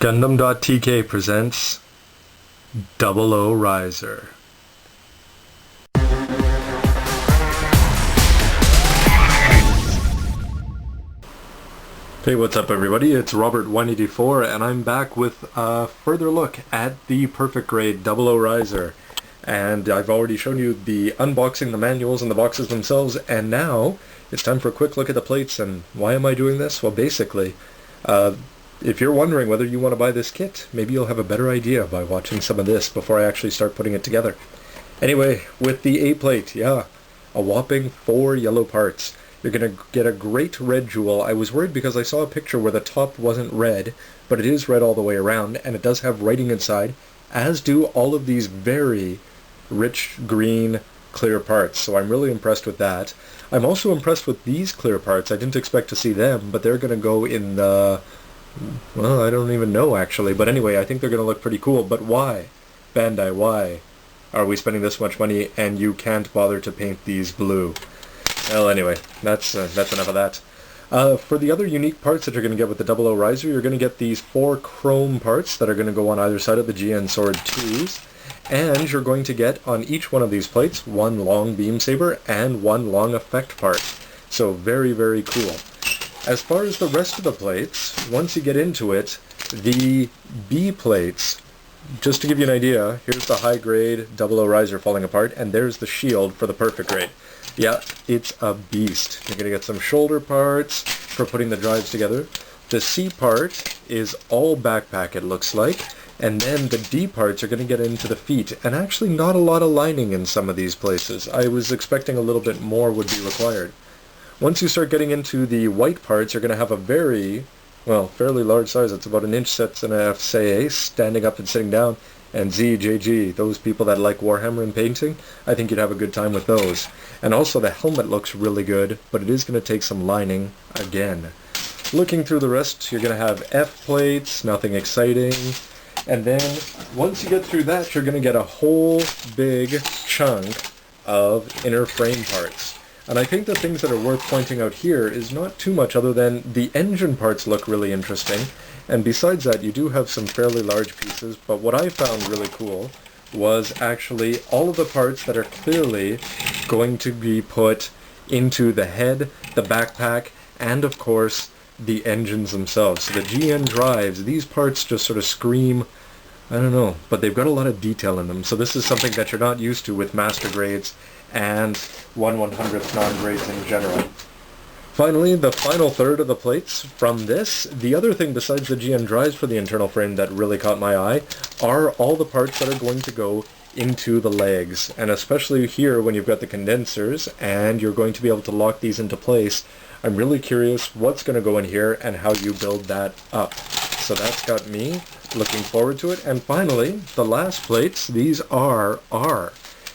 Gundam.tk presents Double O Riser. Hey, what's up everybody? It's Robert184 and I'm back with a further look at the perfect grade Double O Riser. And I've already shown you the unboxing, the manuals, and the boxes themselves, and now it's time for a quick look at the plates. And why am I doing this? Well, basically, if you're wondering whether you want to buy this kit, maybe you'll have a better idea by watching some of this before I actually start putting it together. Anyway, with the A plate, a whopping 4 yellow parts. You're going to get a great red jewel. I was worried because I saw a picture where the top wasn't red, but it is red all the way around, and it does have writing inside, as do all of these very rich green clear parts, so I'm really impressed with that. I'm also impressed with these clear parts. I didn't expect to see them, but they're going to go in the... well, I don't even know actually, but anyway, I think they're going to look pretty cool. But why? Bandai, why are we spending this much money and you can't bother to paint these blue? Well, anyway, that's enough of that. For the other unique parts that you're going to get with the Double O Riser, you're going to get these 4 chrome parts that are going to go on either side of the GN Sword 2s, and you're going to get on each one of these plates 1 long beam saber and 1 long effect part. So very, very cool. As far as the rest of the plates, once you get into it, the B plates, just to give you an idea, here's the high grade Double O Riser falling apart, and there's the shield for the perfect grade. Yeah, it's a beast. You're going to get some shoulder parts for putting the drives together. The C part is all backpack, it looks like, and then the D parts are going to get into the feet, and actually not a lot of lining in some of these places. I was expecting a little bit more would be required. Once you start getting into the white parts, you're going to have a very, well, fairly large size. It's about 1 inch sets and a half, say, standing up and sitting down. And ZJG, those people that like Warhammer and painting, I think you'd have a good time with those. And also the helmet looks really good, but it is going to take some lining again. Looking through the rest, you're going to have F plates, nothing exciting. And then once you get through that, you're going to get a whole big chunk of inner frame parts. And I think the things that are worth pointing out here is not too much other than the engine parts look really interesting, and besides that you do have some fairly large pieces, but what I found really cool was actually all of the parts that are clearly going to be put into the head, the backpack, and of course the engines themselves. So the GN drives, these parts just sort of scream, I don't know, but they've got a lot of detail in them, so this is something that you're not used to with master grades and 1/100th non-grades in general. Finally, the final third of the plates from this, the other thing besides the GN drives for the internal frame that really caught my eye are all the parts that are going to go into the legs, and especially here when you've got the condensers and you're going to be able to lock these into place. I'm really curious what's going to go in here and how you build that up. So that's got me looking forward to it. And finally, the last plates, these are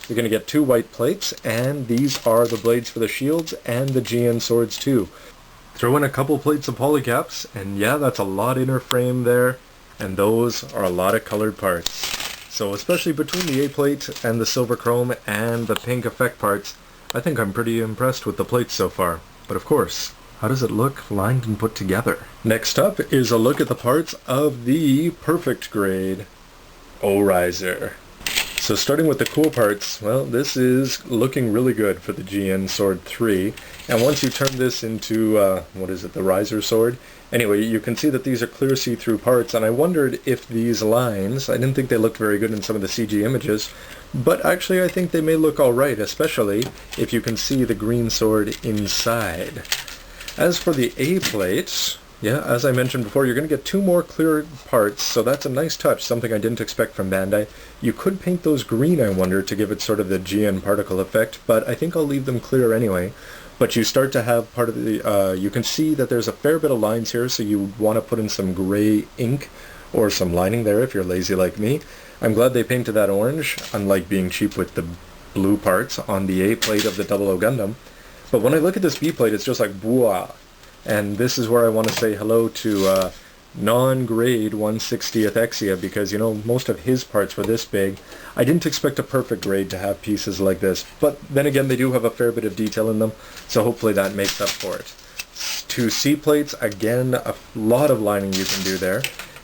You're going to get 2 white plates, and these are the blades for the shields and the GN swords too. Throw in a couple plates of polycaps, and yeah, that's a lot inner frame there, and those are a lot of colored parts. So especially between the A plate and the silver chrome and the pink effect parts, I think I'm pretty impressed with the plates so far. But of course, how does it look lined and put together? Next up is a look at the parts of the perfect grade O Riser. So starting with the cool parts, well, this is looking really good for the GN Sword 3. And once you turn this into, the Riser Sword, anyway, you can see that these are clear see-through parts, and I wondered if these lines, I didn't think they looked very good in some of the CG images, but actually I think they may look alright, especially if you can see the green sword inside. As for the A plates, yeah, as I mentioned before, you're going to get 2 more clear parts, so that's a nice touch, something I didn't expect from Bandai. You could paint those green, I wonder, to give it sort of the GN particle effect, but I think I'll leave them clear anyway. But you start to have part of the, you can see that there's a fair bit of lines here, so you want to put in some gray ink or some lining there if you're lazy like me. I'm glad they painted that orange, unlike being cheap with the blue parts on the A plate of the Double O Gundam. But when I look at this B plate, it's just like, bwah. And this is where I want to say hello to non-grade 1/60th Exia, because, you know, most of his parts were this big. I didn't expect a perfect grade to have pieces like this, but then again, they do have a fair bit of detail in them, so hopefully that makes up for it. 2 C plates, again, a lot of lining you can do there.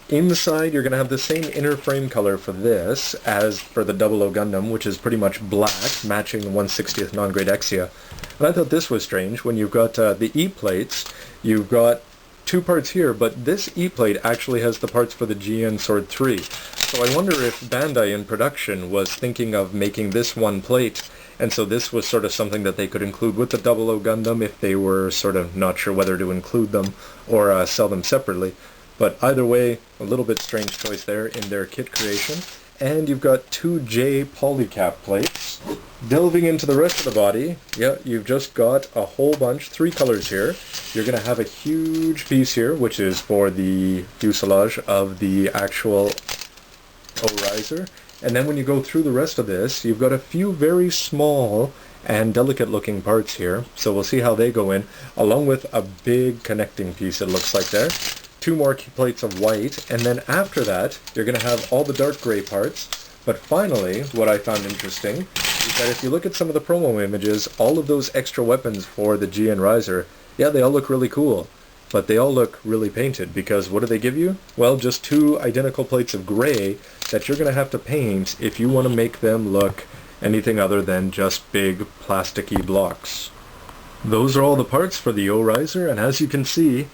Inside, you're going to have the same inner frame color for this as for the 00 Gundam, which is pretty much black, matching the 1/60th non-grade Exia. And I thought this was strange. When you've got the E-plates, you've got two parts here, but this E-plate actually has the parts for the GN Sword 3. So I wonder if Bandai in production was thinking of making this one plate, and so this was sort of something that they could include with the 00 Gundam if they were sort of not sure whether to include them or sell them separately. But either way, a little bit strange choice there in their kit creation. And you've got two J polycap plates. Delving into the rest of the body, yeah, you've just got a whole bunch, 3 colors here. You're going to have a huge piece here, which is for the fuselage of the actual O-riser. And then when you go through the rest of this, you've got a few very small and delicate looking parts here. So we'll see how they go in, along with a big connecting piece, it looks like there. 2 more plates of white, and then after that, you're going to have all the dark gray parts. But finally, what I found interesting is that if you look at some of the promo images, all of those extra weapons for the GN Riser, yeah, they all look really cool. But they all look really painted, because what do they give you? Well, just 2 identical plates of gray that you're going to have to paint if you want to make them look anything other than just big plasticky blocks. Those are all the parts for the O-riser, and as you can see,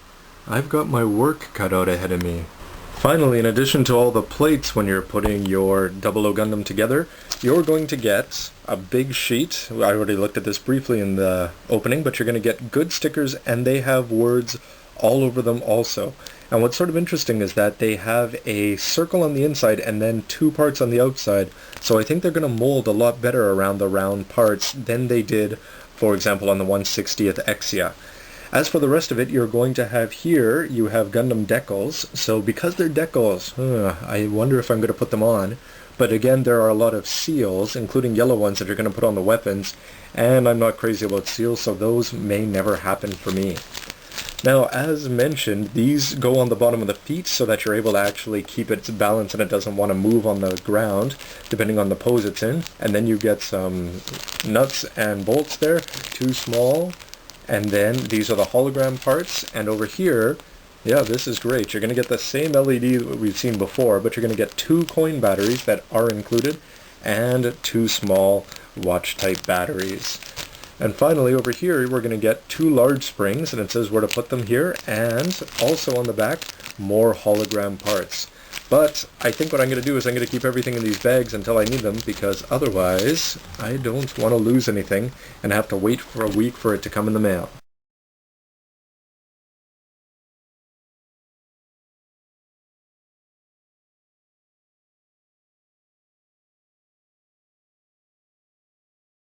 I've got my work cut out ahead of me. Finally, in addition to all the plates when you're putting your 00 Gundam together, you're going to get a big sheet. I already looked at this briefly in the opening, but you're going to get good stickers, and they have words all over them also. And what's sort of interesting is that they have a circle on the inside and then 2 parts on the outside. So I think they're going to mold a lot better around the round parts than they did, for example, on the 1/60th Exia. As for the rest of it, you're going to have here, you have Gundam decals. So because they're decals, I wonder if I'm going to put them on. But again, there are a lot of seals, including yellow ones that you're going to put on the weapons. And I'm not crazy about seals, so those may never happen for me. Now, as mentioned, these go on the bottom of the feet so that you're able to actually keep its balance and it doesn't want to move on the ground, depending on the pose it's in. And then you get some nuts and bolts there, 2 small. And then these are the hologram parts, and over here, yeah, this is great. You're going to get the same LED that we've seen before, but you're going to get 2 coin batteries that are included, and 2 small watch-type batteries. And finally, over here, we're going to get 2 large springs, and it says where to put them here, and also on the back, more hologram parts. But I think what I'm going to do is I'm going to keep everything in these bags until I need them, because otherwise I don't want to lose anything and have to wait for a week for it to come in the mail.